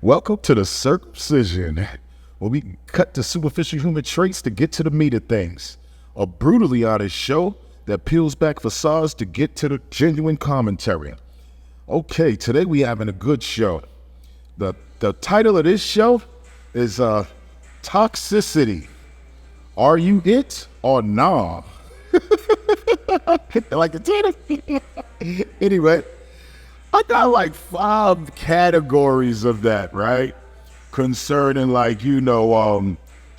Welcome to the Circumcision, where we cut the superficial human traits to get to the meat of things. A brutally honest show that peels back facades to get to the genuine commentary. Okay, today we having a good show. The title of this show is Toxicity. Are you it or nah? Like the title. Anyway, I got like 5 categories of that, right? Concerning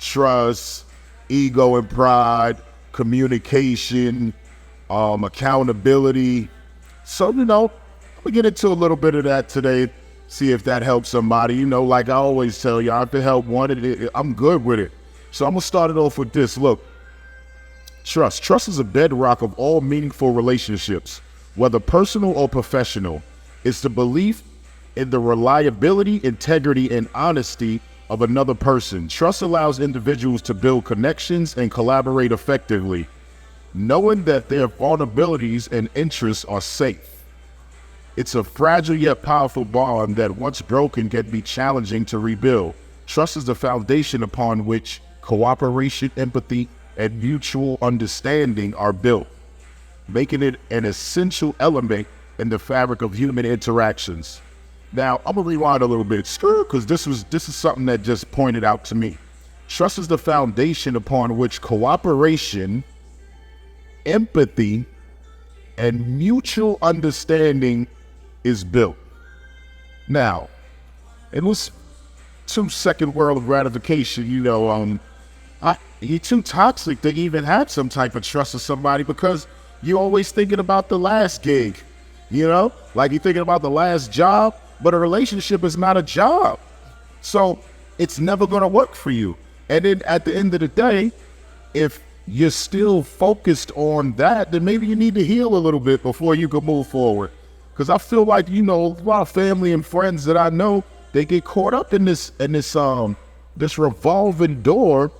trust, ego and pride, communication, accountability. So, we get into a little bit of that today, see if that helps somebody. Like I always tell you, if it help one, I'm good with it. So I'm gonna start it off with this. Look, trust. Trust is a bedrock of all meaningful relationships, whether personal or professional. It's the belief in the reliability, integrity, and honesty of another person. Trust allows individuals to build connections and collaborate effectively, knowing that their vulnerabilities and interests are safe. It's a fragile yet powerful bond that, once broken, can be challenging to rebuild. Trust is the foundation upon which cooperation, empathy, and mutual understanding are built, making it an essential element in the fabric of human interactions. Now, I'm gonna rewind a little bit, because this is something that just pointed out to me. Trust is the foundation upon which cooperation, empathy, and mutual understanding is built. Now, it was too second world gratification, you're too toxic to even have some type of trust of somebody, because you're always thinking about the last gig, like you're thinking about the last job, but a relationship is not a job. So it's never gonna work for you. And then at the end of the day, if you're still focused on that, then maybe you need to heal a little bit before you can move forward. Because I feel like, a lot of family and friends that I know, they get caught up in this revolving door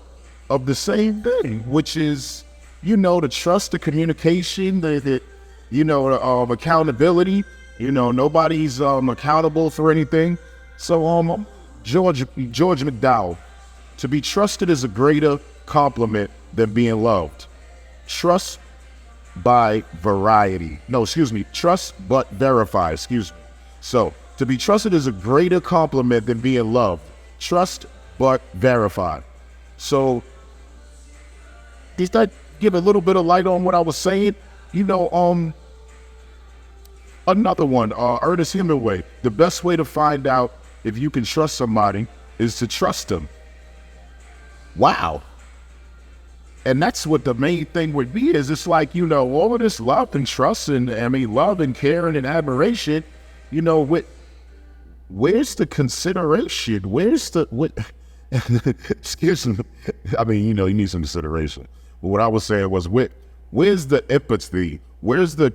of the same thing, which is, the trust, the communication, the accountability. Nobody's accountable for anything. So George McDowell, to be trusted is a greater compliment than being loved. Trust but verify, So, to be trusted is a greater compliment than being loved. Trust but verify. So, does that give a little bit of light on what I was saying? Another one, Ernest Hemingway. The best way to find out if you can trust somebody is to trust them. Wow. And that's what the main thing with me is. It's like, all of this love and trust and, love and caring and admiration, where's the consideration? Excuse me. You need some consideration. But what I was saying was, where's the empathy? Where's the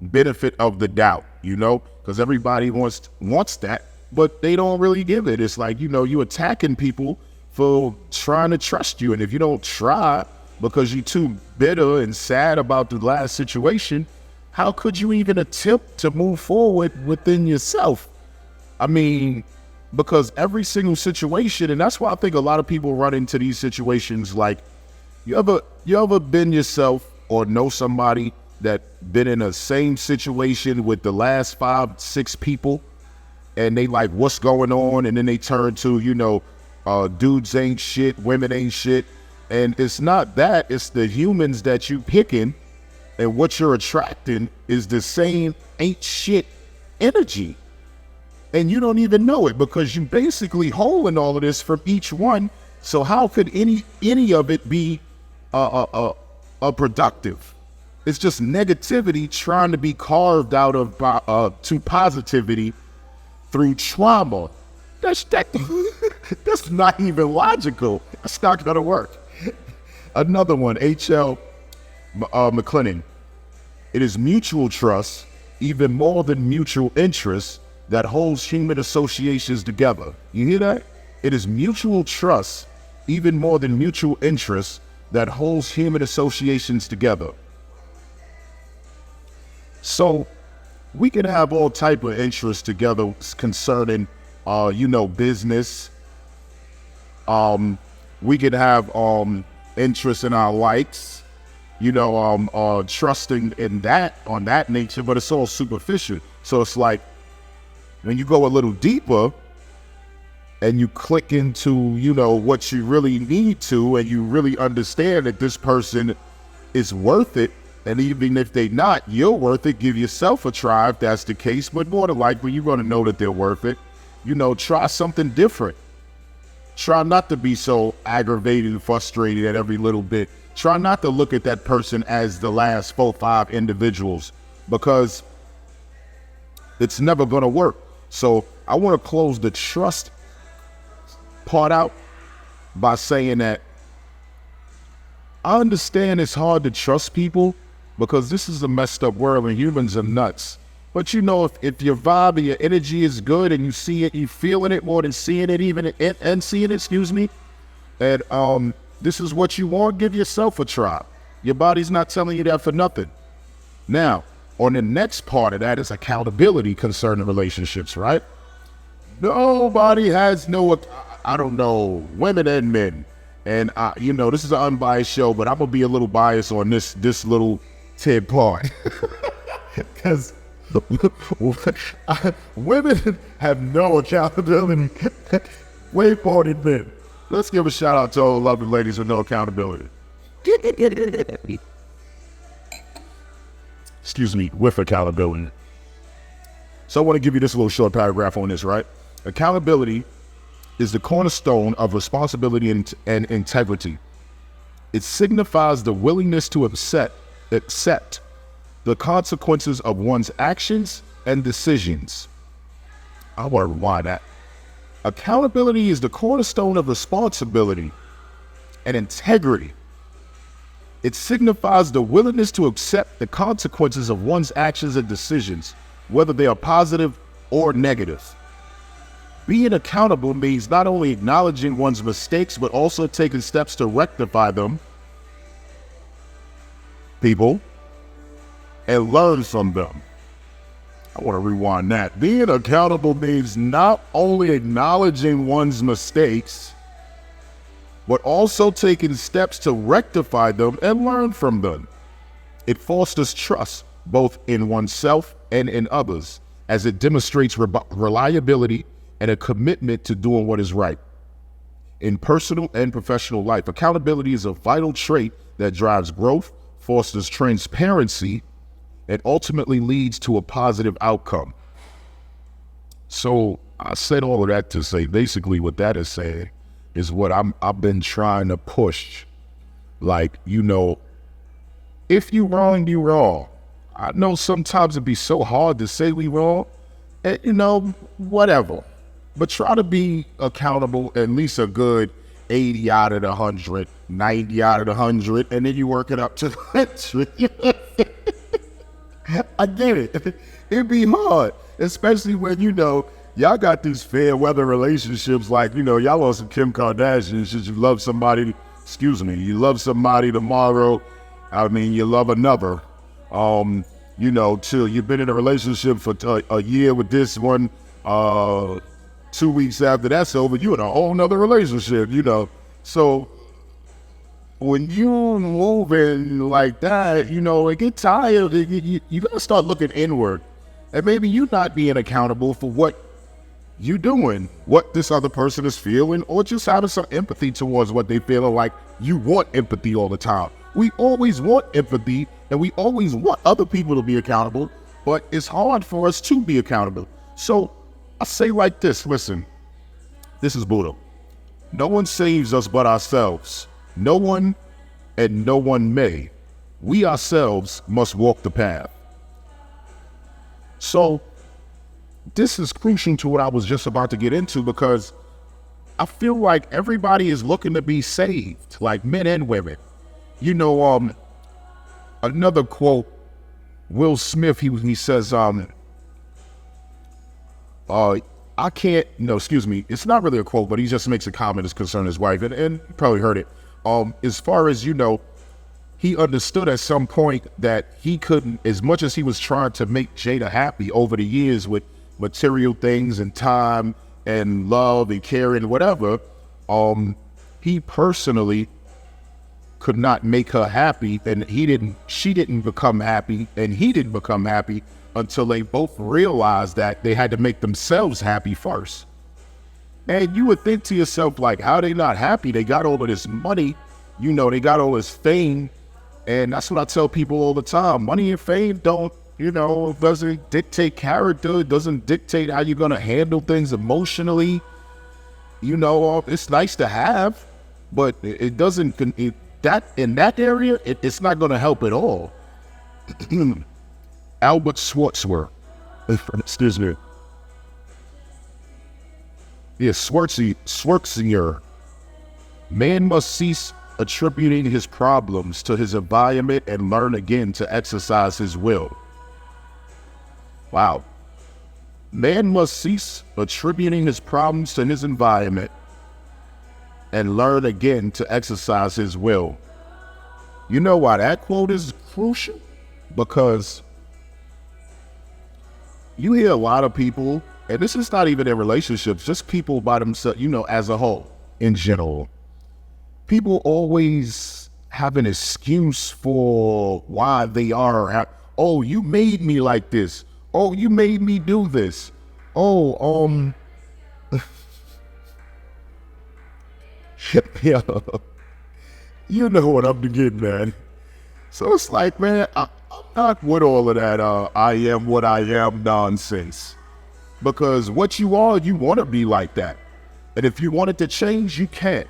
benefit of the doubt, Because everybody wants that, but they don't really give it. It's like, you attacking people for trying to trust you. And if you don't try because you're too bitter and sad about the last situation, how could you even attempt to move forward within yourself? Because every single situation, and that's why I think a lot of people run into these situations. Like, you ever been yourself or know somebody that been in the same situation with the last 5-6 people, and they like, what's going on? And then they turn to, dudes ain't shit, women ain't shit. And it's not that, it's the humans that you picking, and what you're attracting is the same ain't shit energy. And you don't even know it, because you basically holding all of this from each one. So how could any of it be productive? It's just negativity trying to be carved out of to positivity through trauma. That's not even logical. That's not gonna work. Another one, H.L. McLennan. It is mutual trust, even more than mutual interest, that holds human associations together. You hear that? It is mutual trust, even more than mutual interest that holds human associations together. So we can have all type of interests together concerning, business. We could have interest in our likes, trusting in that on that nature, but it's all superficial. So it's like when you go a little deeper and you click into, what you really need to, and you really understand that this person is worth it. And even if they're not, you're worth it. Give yourself a try if that's the case. But more than likely, you're going to know that they're worth it. Try something different. Try not to be so aggravated and frustrated at every little bit. Try not to look at that person as the last 4-5 individuals, because it's never going to work. So I want to close the trust part out by saying that I understand it's hard to trust people because this is a messed up world and humans are nuts. But if your vibe and your energy is good and you see it, you feeling it more than seeing it, and seeing it, and this is what you want, give yourself a try. Your body's not telling you that for nothing. Now, on the next part of that is accountability concerning relationships, right? Nobody has women and men. And, this is an unbiased show, but I'm going to be a little biased on this little tid part. Because women have no accountability way more than men. Let's give a shout out to all the lovely ladies with no accountability. Excuse me, with accountability. So I want to give you this little short paragraph on this, right? Accountability is the cornerstone of responsibility and integrity. It signifies the willingness to accept the consequences of one's actions and decisions. I want to rewind that. Accountability is the cornerstone of responsibility and integrity. It signifies the willingness to accept the consequences of one's actions and decisions, whether they are positive or negative. Being accountable means not only acknowledging one's mistakes, but also taking steps to rectify them, and learn from them. I want to rewind that. Being accountable means not only acknowledging one's mistakes, but also taking steps to rectify them and learn from them. It fosters trust, both in oneself and in others, as it demonstrates reliability and a commitment to doing what is right. In personal and professional life, accountability is a vital trait that drives growth, fosters transparency, and ultimately leads to a positive outcome. So I said all of that to say, basically what that is saying is what I've been trying to push. Like, if you wrong, you wrong. I know sometimes it'd be so hard to say we wrong, and whatever. But try to be accountable at least a good 80 out of the 100, 90 out of the 100, and then you work it up to 100. I get it. It'd be hard, especially when, y'all got these fair weather relationships like, y'all on some Kim Kardashian shit. You love somebody, you love somebody tomorrow. You love another. Till you've been in a relationship for a year with this one, 2 weeks after that's over, you're in a whole nother relationship, So when you moving like that, it get tired. You gotta start looking inward, and maybe you not being accountable for what you doing, what this other person is feeling, or just having some empathy towards what they feeling. Like, you want empathy all the time. We always want empathy, and we always want other people to be accountable, but it's hard for us to be accountable. So I say like this, listen, this is Buddha. No one saves us but ourselves. No one and no one may. We ourselves must walk the path. So this is crucial to what I was just about to get into, because I feel like everybody is looking to be saved, like men and women. Another quote, Will Smith, he says, I can't, no, excuse me. It's not really a quote, but he just makes a comment as concerning his wife, and you probably heard it. As far as he understood at some point that he couldn't, as much as he was trying to make Jada happy over the years with material things and time and love and care and whatever, he personally could not make her happy, and she didn't become happy, and he didn't become happy until they both realized that they had to make themselves happy first. And you would think to yourself, like, how are they not happy? They got all of this money, they got all this fame. And that's what I tell people all the time. Money and fame doesn't dictate character. It doesn't dictate how you're going to handle things emotionally. It's nice to have, but it doesn't, in that area, it's not going to help at all. Albert Schweitzer. Excuse me. Yeah, Schweitzer. Man must cease attributing his problems to his environment and learn again to exercise his will. Wow. Man must cease attributing his problems to his environment and learn again to exercise his will. You know why that quote is crucial? Because you hear a lot of people, and this is not even in relationships, just people by themselves, as a whole, in general. People always have an excuse for why they are. Oh, you made me like this. Oh, you made me do this. Oh, yeah. You know what I'm getting at. So it's like, man, I'm not with all of that I am what I am nonsense. Because what you are, you want to be like that. And if you want it to change, you can.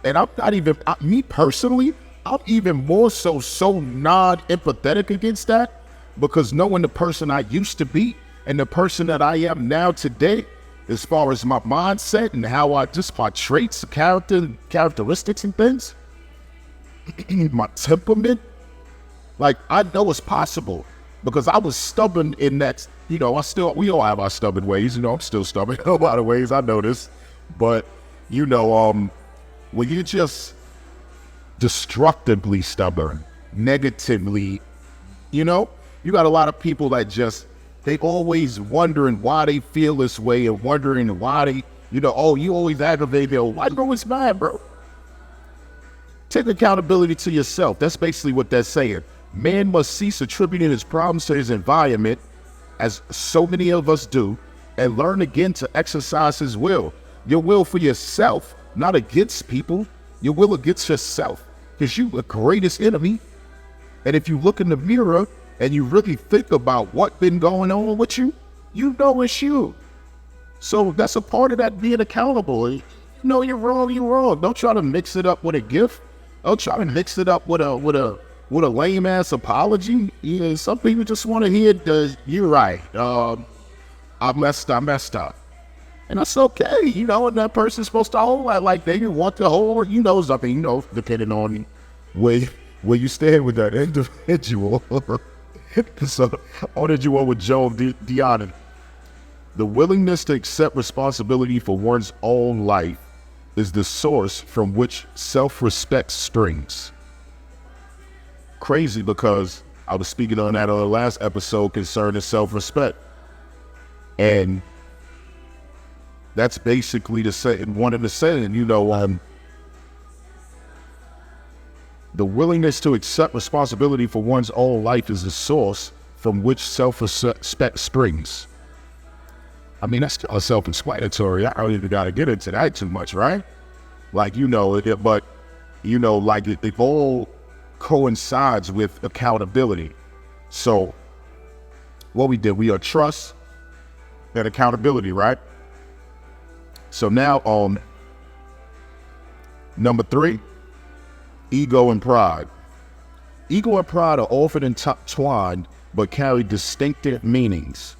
And I'm not even, me personally, I'm even more so non-empathetic against that, because knowing the person I used to be and the person that I am now today, as far as my mindset and how my traits, characteristics and things, my temperament, like, I know it's possible, because I was stubborn in that, we all have our stubborn ways, I'm still stubborn in a lot of ways, I know this, but, when you're just destructively stubborn, negatively, you got a lot of people that they always wondering why they feel this way and wondering why they, you always aggravate me. Why, bro, it's mad, bro. Take accountability to yourself. That's basically what that's saying. Man must cease attributing his problems to his environment, as so many of us do, and learn again to exercise his will. Your will for yourself, not against people. Your will against yourself, because you the greatest enemy. And if you look in the mirror and you really think about what's been going on with you, it's you. So that's a part of that, being accountable. You're wrong. Don't try to mix it up with a gift. Don't try to mix it up with a lame ass apology. Some people just want to hear you're right. I messed up. And that's okay, and that person's supposed to hold that like they want to hold, something, depending on where you stand with that individual. So, on did you want with Joe Diana? The willingness to accept responsibility for one's own life is the source from which self-respect springs. Crazy, because I was speaking on that on the last episode concerning self-respect. And that's basically one of the saying, the willingness to accept responsibility for one's own life is the source from which self-respect springs. I mean, that's self-explanatory. I don't even got to get into that too much, right? Like, but, like it all coincides with accountability. So what we did, we are trust and accountability, right? So now on number 3, ego and pride. Ego and pride are often intertwined but carry distinctive meanings.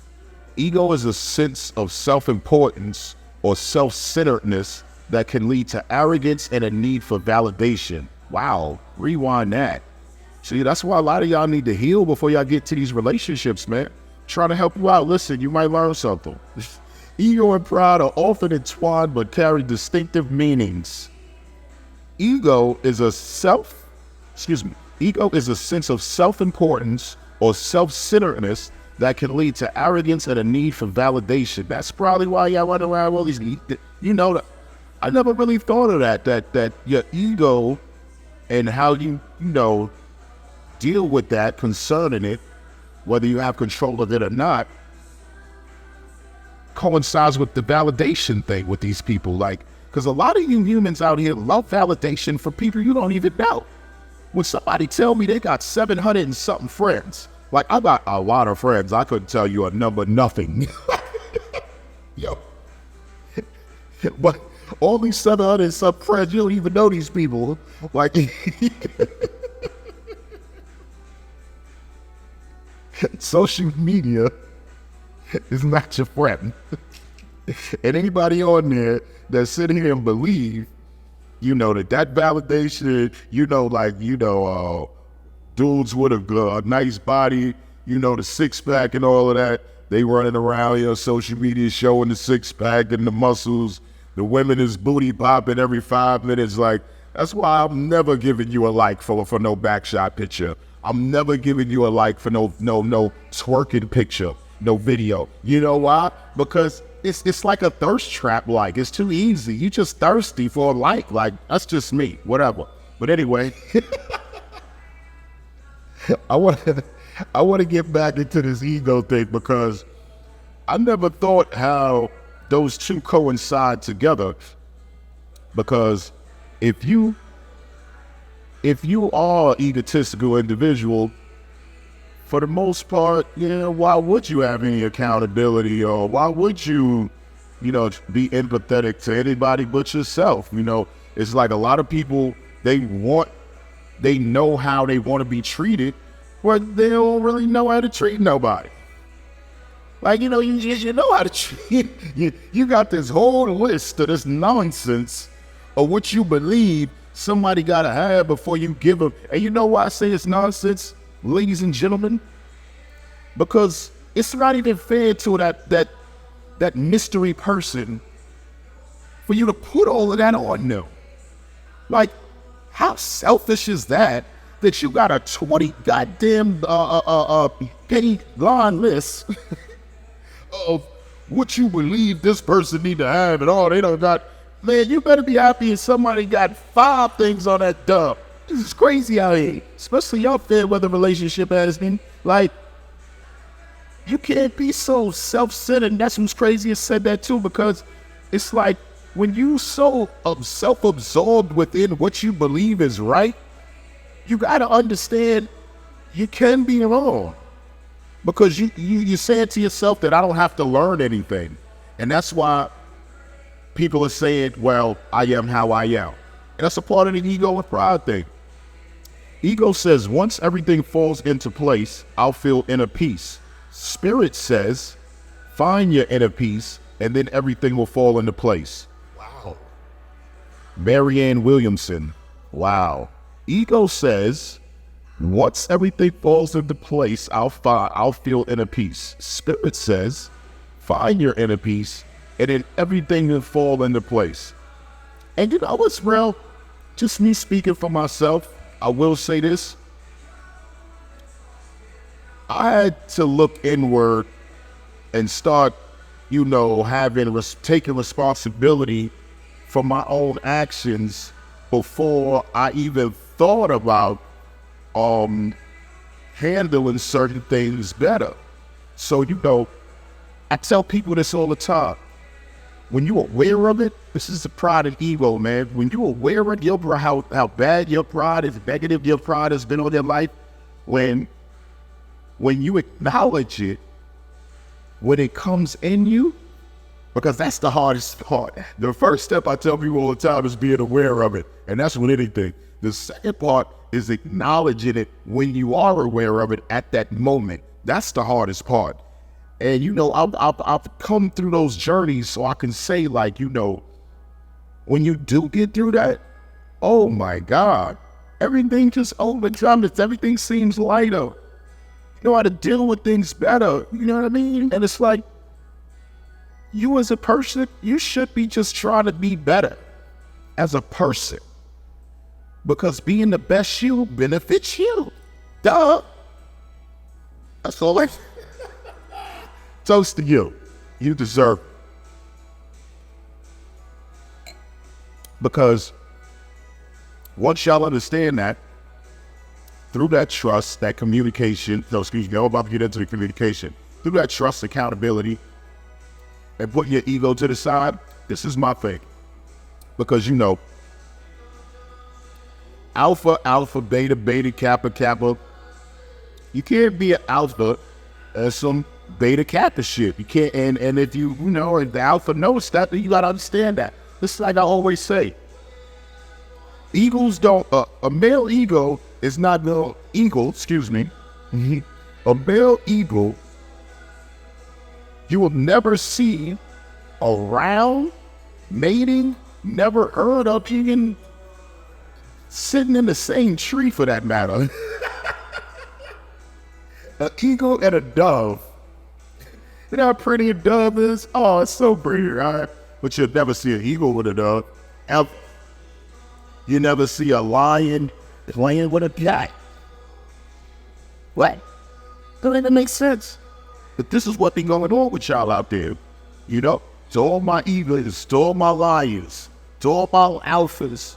Ego is a sense of self-importance or self-centeredness that can lead to arrogance and a need for validation. Wow, rewind that. See, that's why a lot of y'all need to heal before y'all get to these relationships, man. Trying to help you out. Listen, you might learn something. Ego and pride are often entwined but carry distinctive meanings. Ego is a ego is a sense of self-importance or self-centeredness that can lead to arrogance and a need for validation. That's probably why y'all run around with all these, I never really thought of that your ego and how you deal with that concerning it, whether you have control of it or not, coincides with the validation thing with these people. Like, because a lot of you humans out here love validation for people you don't even know. When somebody tell me they got 700 and something friends, like I got a lot of friends, I couldn't tell you a number, nothing. Yo. But all these 700 and some friends, you don't even know these people. Like, social media is not your friend. And anybody on there that's sitting here and believe, that validation, dudes with a nice body, the six pack and all of that, they running around, social media showing the six pack and the muscles. The women is booty popping every 5 minutes. Like, that's why I'm never giving you a like for no backshot picture. I'm never giving you a like for no twerking picture, no video. You know why? Because it's like a thirst trap. Like, it's too easy. You just thirsty for a like. Like, that's just me. Whatever. But anyway, I want to get back into this ego thing because I never thought how those two coincide together. Because if you are an egotistical individual, for the most part, why would you have any accountability, or why would you, be empathetic to anybody but yourself? It's like a lot of people, they know how they want to be treated, but they don't really know how to treat nobody. Like, you know how to treat, you got this whole list of this nonsense of what you believe somebody gotta have before you give them. And you know why I say it's nonsense, ladies and gentlemen? Because it's not even fair to that mystery person for you to put all of that on them. Like, how selfish is that you got a 20 goddamn petty line list of what you believe this person need to have and all they don't got. Man, you better be happy if somebody got 5 things on that dump. This is crazy out here, especially y'all fair weather relationship has been. Like, you can't be so self-centered. And that's what's crazy. I said that too, because it's like when you so self-absorbed within what you believe is right, you gotta understand you can be wrong. Because you say to yourself that I don't have to learn anything. And that's why people are saying, well, I am how I am. And that's a part of the ego and pride thing. Ego says, once everything falls into place, I'll feel inner peace. Spirit says, find your inner peace, and then everything will fall into place. Wow. Marianne Williamson. Wow. Ego says, once everything falls into place, I'll feel inner peace. Spirit says, find your inner peace, and then everything will fall into place. And you know what's real? Just me speaking for myself, I will say this. I had to look inward and start, taking responsibility for my own actions before I even thought about handling certain things better. So, I tell people this all the time. When you're aware of it, this is the pride and ego, man. When you're aware of how bad your pride is, negative your pride has been on your life, when you acknowledge it, when it comes in you, because that's the hardest part. The first step I tell people all the time is being aware of it, and that's with anything. The second part is acknowledging it when you are aware of it at that moment. That's the hardest part. And, I've come through those journeys so I can say, like, when you do get through that, oh my God, everything just overcomes. Everything seems lighter. You know how to deal with things better. You know what I mean? And it's like, you as a person, you should be just trying to be better as a person. Because being the best you benefits you. Duh. That's all I... Toast to you. You deserve it. Because once y'all understand that, through that trust, that communication, I'm about to get into the communication, through that trust, accountability, and putting your ego to the side, this is my thing. Because alpha, beta, kappa, you can't be an alpha as some beta kappa shit. You can't, and if if the alpha knows that, then you gotta understand that. This is like I always say. Egos don't, a male ego is not no eagle, excuse me. A male eagle, you will never see around, mating, never heard of, even sitting in the same tree for that matter. An eagle and a dove. You know how pretty a dove is? Oh, it's so pretty, right? But you'll never see an eagle with a dove. Ever. You never see a lion playing with a cat. What? Doesn't even make sense. But this is what be going on with y'all out there. To all my eagles, to all my lions, to all my alphas,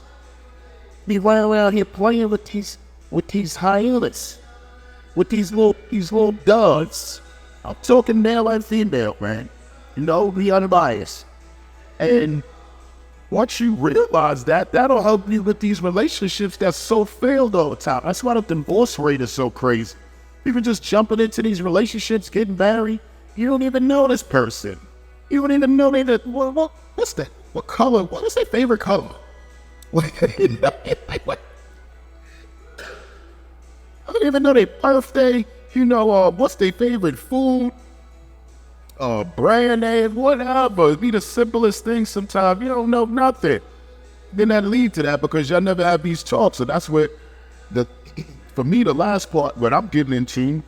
be running around here playing with these hyenas, with these little doves. I'm talking male and female, man. Be unbiased. And once you realize that, that'll help you with these relationships that's so failed all the time. That's why the divorce rate is so crazy. People just jumping into these relationships, getting married. You don't even know this person. You don't even know what's that? What color? What is their favorite color? I don't even know their birthday. What's their favorite food? Brand name, whatever. It be the simplest thing sometimes. You don't know nothing. Then that lead to that because y'all never have these talks. So that's what for me, the last part, what I'm getting into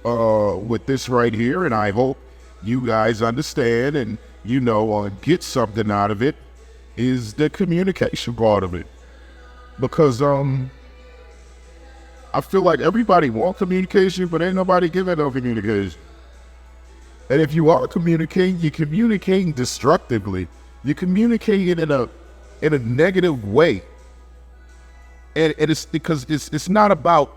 with this right here, and I hope you guys understand and get something out of it, is the communication part of it. Because I feel like everybody wants communication, but ain't nobody giving no communication. And if you are communicating, you're communicating destructively. You're communicating in a negative way. And it's because it's not about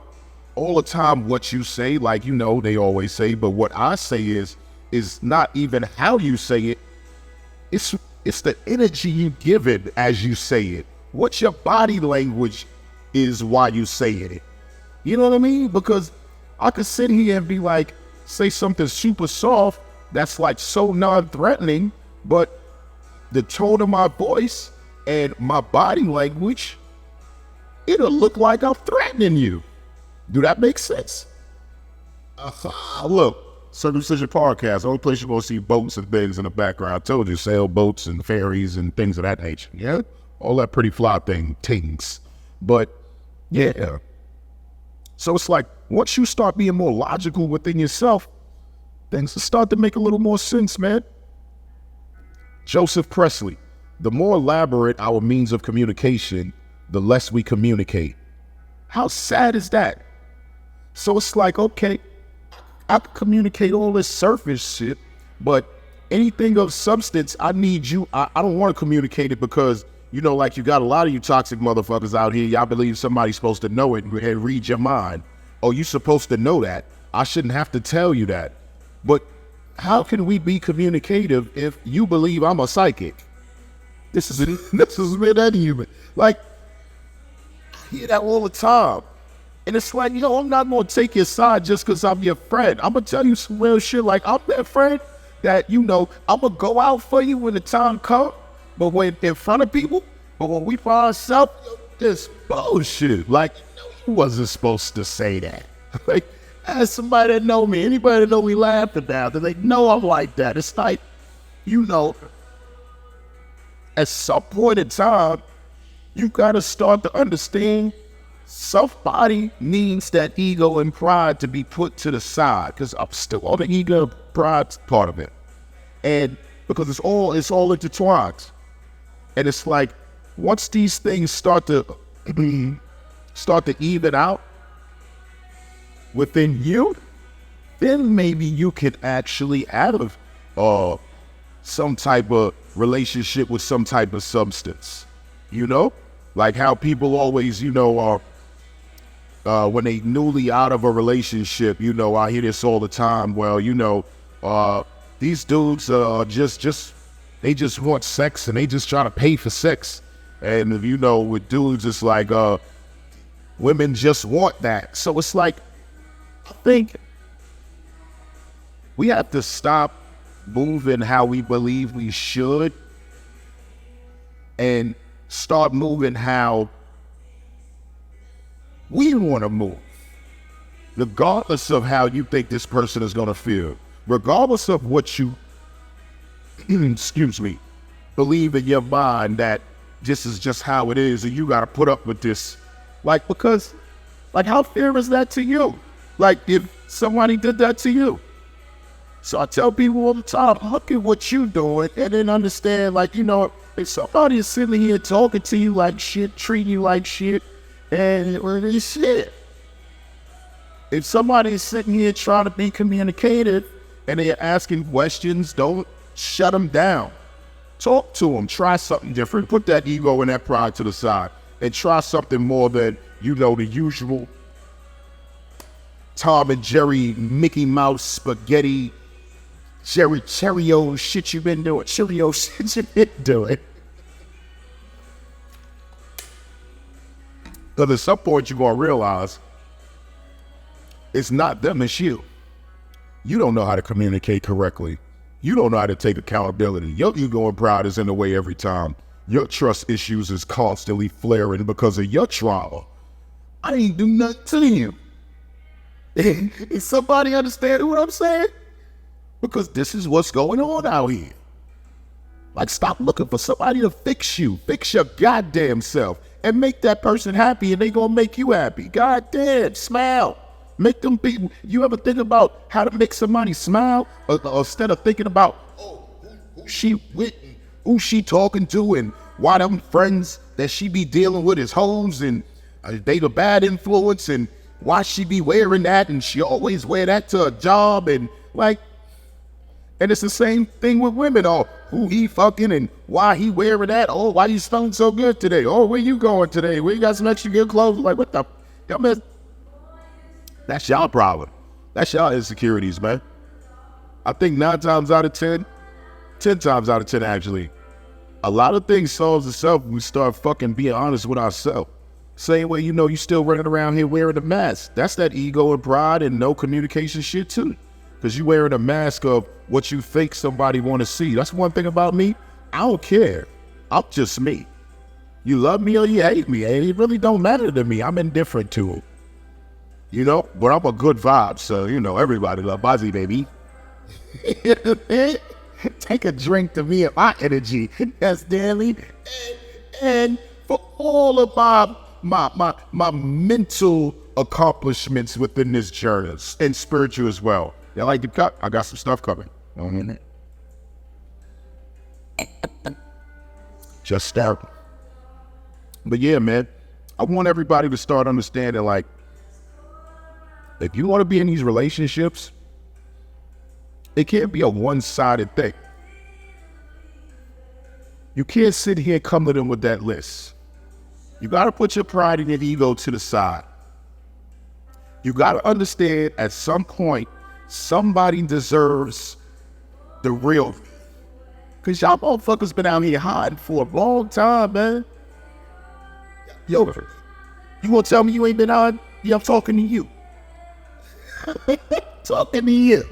all the time what you say, like they always say, but what I say is not even how you say it. It's the energy you give it as you say it. What your body language is while you say it. You know what I mean? Because I could sit here and be like, say something super soft that's like so non-threatening, but the tone of my voice and my body language, it'll look like I'm threatening you. Do that make sense? Look, Circumcision Podcast, only place you're going to see boats and things in the background. I told you, sailboats and ferries and things of that nature. Yeah? All that pretty fly things. But, yeah. So it's like, once you start being more logical within yourself, things will start to make a little more sense, man. Joseph Presley, the more elaborate our means of communication, the less we communicate. How sad is that? So it's like, okay, I can communicate all this surface shit, but anything of substance, I need you. I don't want to communicate it because, like you got a lot of you toxic motherfuckers out here. Y'all believe somebody's supposed to know it and read your mind. Oh, you supposed to know that. I shouldn't have to tell you that. But how can we be communicative if you believe I'm a psychic? This is that human. Like, I hear that all the time. And it's like, I'm not going to take your side just because I'm your friend. I'm going to tell you some real shit. Like, I'm that friend that, I'm going to go out for you when the time comes. But when in front of people, but when we find ourselves, this bullshit. Like, you wasn't supposed to say that. Like, as somebody that know me, anybody that know me laugh about, they know I'm like that. It's like, at some point in time, you got to start to understand somebody needs that ego and pride to be put to the side, because I'm still on the ego pride part of it. And because it's all intertwined. And it's like, once these things start to even out within you, then maybe you could actually have some type of relationship with some type of substance, you know? Like how people always, when they newly out of a relationship, I hear this all the time. Well, these dudes they just want sex and they just try to pay for sex. And with dudes, it's like women just want that. So it's like, I think we have to stop moving how we believe we should and start moving how we want to move, regardless of how you think this person is going to feel, regardless of what you, believe in your mind that this is just how it is and you got to put up with this. Because how fair is that to you? If somebody did that to you. So I tell people all the time, look at what you're doing and then understand, if somebody is sitting here talking to you like shit, treating you like shit, and it's shit. If somebody is sitting here trying to be communicative and they're asking questions, don't shut them down. Talk to them. Try something different. Put that ego and that pride to the side and try something more than, the usual Tom and Jerry, Mickey Mouse, spaghetti, Cheerios shit you've been doing. Cheerios shit you've been doing. Because at some point you're going to realize it's not them, it's you. You don't know how to communicate correctly. You don't know how to take accountability. Your ego and pride is in the way every time. Your trust issues is constantly flaring because of your trauma. I ain't do nothing to you. Is somebody understanding what I'm saying? Because this is what's going on out here. Stop looking for somebody to fix you. Fix your goddamn self and make that person happy and they gonna make you happy. Goddamn, smile. Make them be. You ever think about how to make somebody smile? Or instead of thinking about, who she with, who she talking to, and why them friends that she be dealing with is hoes and they the bad influence, and why she be wearing that and she always wear that to a job, and and it's the same thing with women. Oh, who he fucking and why he wearing that? Oh, why you smelling so good today? Oh, where you going today? Where you got some extra good clothes? What the? Man, that's y'all problem. That's y'all insecurities, man. I think 9 times out of 10, 10 times out of 10 actually, a lot of things solves itself when we start fucking being honest with ourselves. Same way, you still running around here wearing a mask. That's that ego and pride and no communication shit too. Because you wearing a mask of what you think somebody want to see. That's one thing about me. I don't care. I'm just me. You love me or you hate me. It really don't matter to me. I'm indifferent to it. But I'm a good vibe. So, everybody love Bozzy, baby. Take a drink to me and my energy. That's daily. And for all of my mental accomplishments within this journey and spiritual as well. Y'all like the cut? I got some stuff coming. Just start. But yeah, man, I want everybody to start understanding, if you want to be in these relationships, it can't be a one-sided thing. You can't sit here and come to them with that list. You got to put your pride and your ego to the side. You got to understand at some point, somebody deserves the real. Because y'all motherfuckers been out here hiding for a long time, man. Yo, you gonna tell me you ain't been hiding? Yeah, I'm talking to you. Talking to you.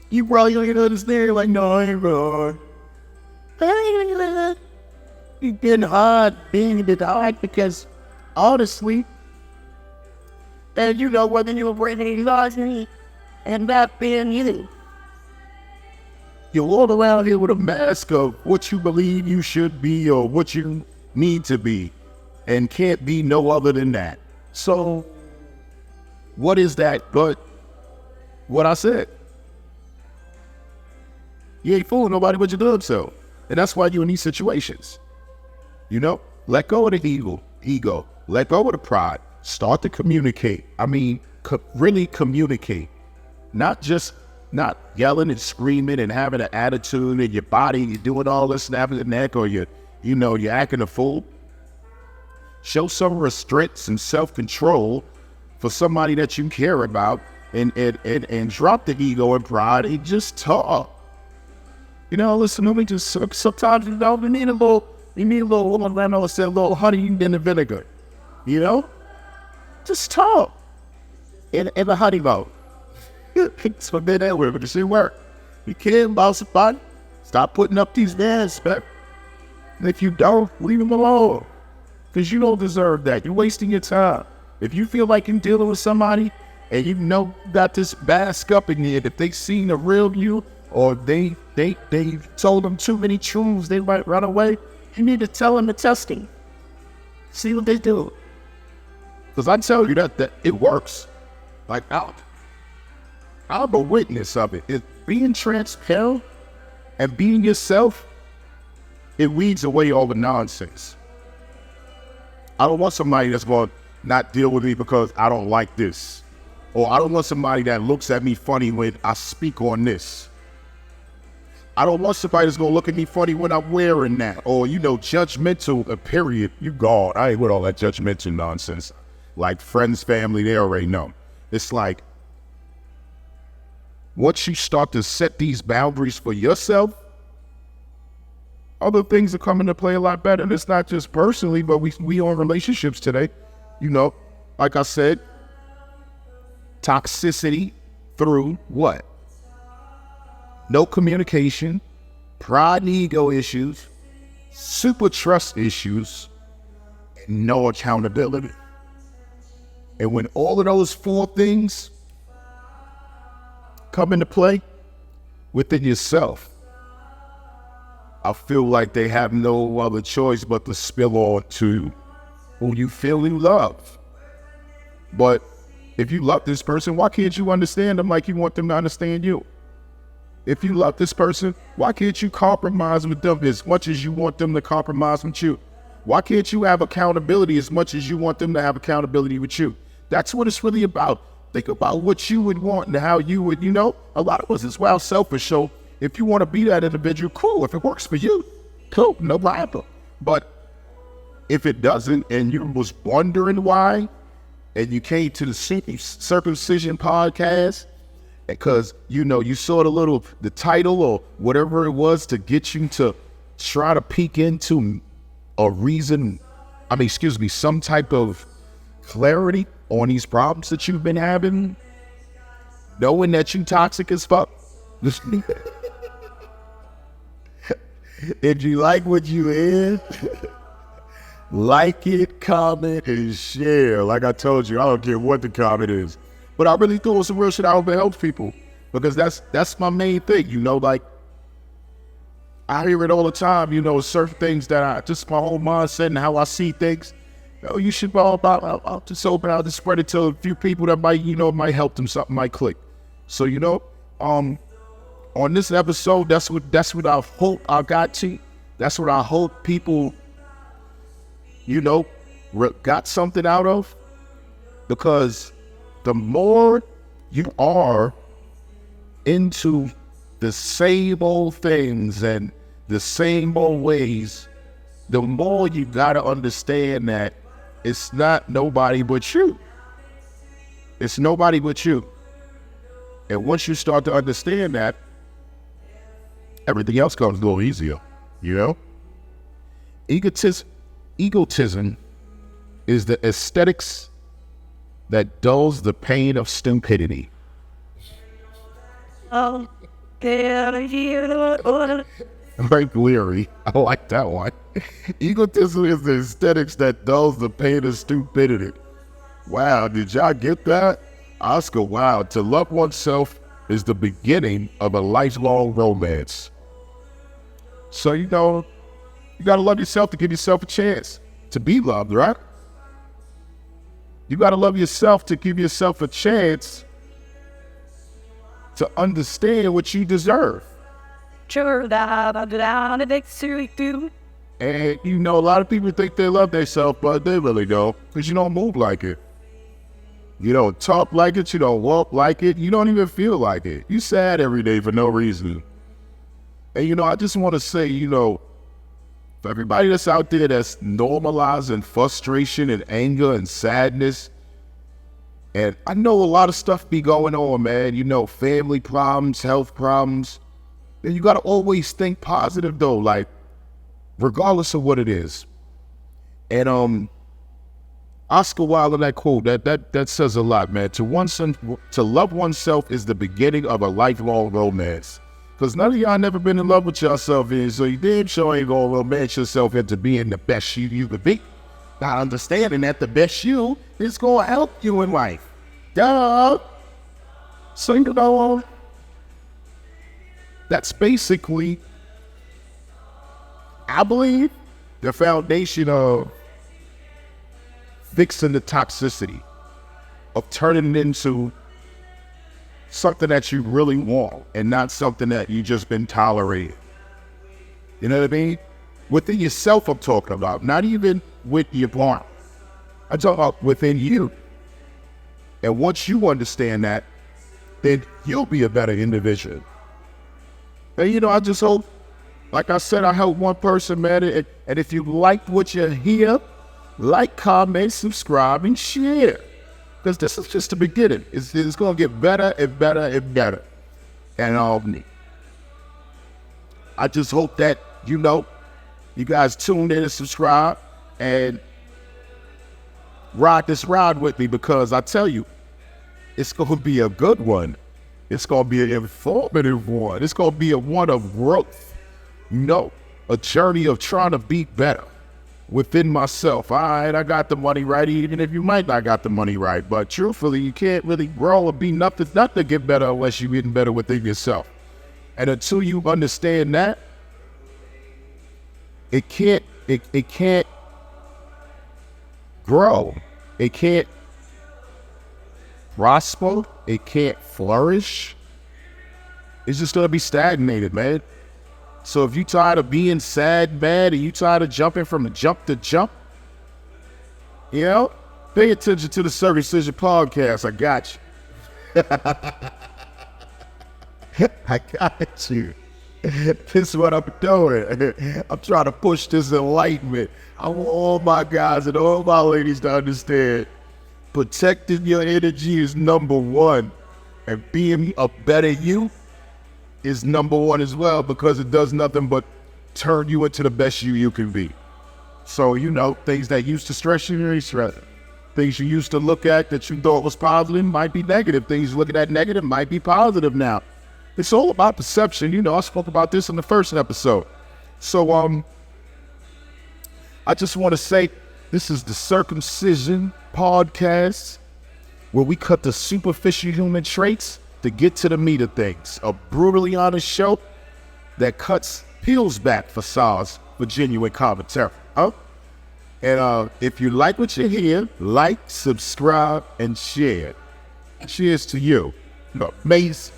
You probably ain't understand. You're no, I ain't wrong. You been hard being in the dark because, honestly, and whether you were breathing largely and not being you. You're all around here with a mask of what you believe you should be or what you need to be, and can't be no other than that. So, what is that but what I said? You ain't fooling nobody but your damn self. And that's why you're in these situations. You know, let go of the ego. Let go of the pride. Start to communicate. I mean, really communicate. Not yelling and screaming and having an attitude in your body. You're doing all this, snapping the neck, or you're acting a fool. Show some restraint, some self-control for somebody that you care about, and drop the ego and pride and just talk. Listen, let me just, sometimes, you need a little honey in the vinegar, Just talk in the honey mode. It's for men and women, it should work. You care about somebody, stop putting up these nasty specs. And if you don't, leave them alone. Because you don't deserve that. You're wasting your time. If you feel like you're dealing with somebody and you got this mask up in you, if they seen the real you, or they told them too many truths, they might run away, you need to tell them the testing. See what they do. Because I tell you that it works. Like, I'm a witness of it. It's being transparent and being yourself, it weeds away all the nonsense. I don't want somebody that's going to not deal with me because I don't like this. Or I don't want somebody that looks at me funny when I speak on this. I don't want somebody that's going to look at me funny when I'm wearing that. Or, judgmental, period. You gone. I ain't with all that judgmental nonsense. Like friends, family, they already know. It's like, once you start to set these boundaries for yourself, other things are coming to play a lot better. And it's not just personally, but we on relationships today. Like I said, toxicity through what? No communication, pride and ego issues, super trust issues, and no accountability. And when all of those 4 things come into play within yourself, I feel like they have no other choice but to spill on to who you feel you love. But if you love this person, why can't you understand them like you want them to understand you? If you love this person, why can't you compromise with them as much as you want them to compromise with you? Why can't you have accountability as much as you want them to have accountability with you? That's what it's really about. Think about what you would want and how you would, a lot of us is wild selfish. So if you want to be that individual, cool. If it works for you, cool, no problem. But if it doesn't, and you was wondering why, and you came to the Circumcision podcast, because, you saw the title or whatever it was to get you to try to peek into some type of clarity on these problems that you've been having, knowing that you toxic as fuck. If you like what you hear, like it, comment, and share. Like I told you, I don't care what the comment is. But I really thought it was some real shit I hope it helps people. Because that's my main thing, like, I hear it all the time, certain things that just my whole mindset and how I see things. You should I'll just open out to spread it to a few people that might help them, something might click. So, on this episode, that's what I hope I got to. That's what I hope people, got something out of. Because the more you are into the same old things and the same old ways, the more you gotta understand that it's not nobody but you. It's nobody but you. And once you start to understand that, everything else comes a little easier, Egotism is the aesthetics that dulls the pain of stupidity. I'm very bleary. I like that one. Egotism is the aesthetics that dulls the pain of stupidity. Wow, did y'all get that? Oscar Wilde. To love oneself is the beginning of a lifelong romance. So, you gotta love yourself to give yourself a chance to be loved, right? You gotta love yourself to give yourself a chance to understand what you deserve. And you know, a lot of people think they love themselves, but they really don't, because you don't move like it. You don't talk like it, you don't walk like it, you don't even feel like it. You sad every day for no reason. And you know, I just want to say, you know, for everybody that's out there that's normalizing frustration and anger and sadness, and I know a lot of stuff be going on, man, you know, family problems, health problems, and you got to always think positive though, like, regardless of what it is. And Oscar Wilde in that quote, that says a lot, man. To love oneself is the beginning of a lifelong romance. Because none of y'all never been in love with yourself, and so you damn sure ain't gonna romance yourself into being the best you could be. Not understanding that the best you is gonna help you in life. Duh. So you know, that's basically, I believe, the foundation of fixing the toxicity, of turning it into something that you really want and not something that you just been tolerating. You know what I mean? Within yourself, I'm talking about, not even with your partner. I'm talking about within you. And once you understand that, then you'll be a better individual. And you know, I just hope, like I said, I help one person, man. And if you liked what you hear, like, comment, subscribe, and share. Because this is just the beginning. It's going to get better and better and better. And I just hope that, you know, you guys tune in and subscribe and ride this ride with me, because I tell you, it's going to be a good one. It's going to be an informative one. It's going to be a one of growth. You know, a journey of trying to be better within myself. All right, I got the money right, even if you might not got the money right. But truthfully, you can't really grow or be nothing to get better unless you're getting better within yourself. And until you understand that, it can't grow. It can't prosper. It can't flourish. It's just gonna be stagnated, man. So if you tired of being sad, mad, and you tired of jumping from jump to jump, you know, pay attention to the Circumcision Podcast. I got you. I got you. This is what I'm doing. I'm trying to push this enlightenment. I want all my guys and all my ladies to understand protecting your energy is number one, and being a better you is number one as well, because it does nothing but turn you into the best you can be. So, you know, things that used to stress you, ain't stressing. Things you used to look at that you thought was positive might be negative. Things you're looking at negative might be positive now. It's all about perception. You know, I spoke about this in the first episode. So, I just want to say, this is the Circumcision Podcast, where we cut the superficial human traits to get to the meat of things. A brutally honest show that peels back facades for genuine commentary. And if you like what you hear, like, subscribe, and share. Cheers to you. Amazing.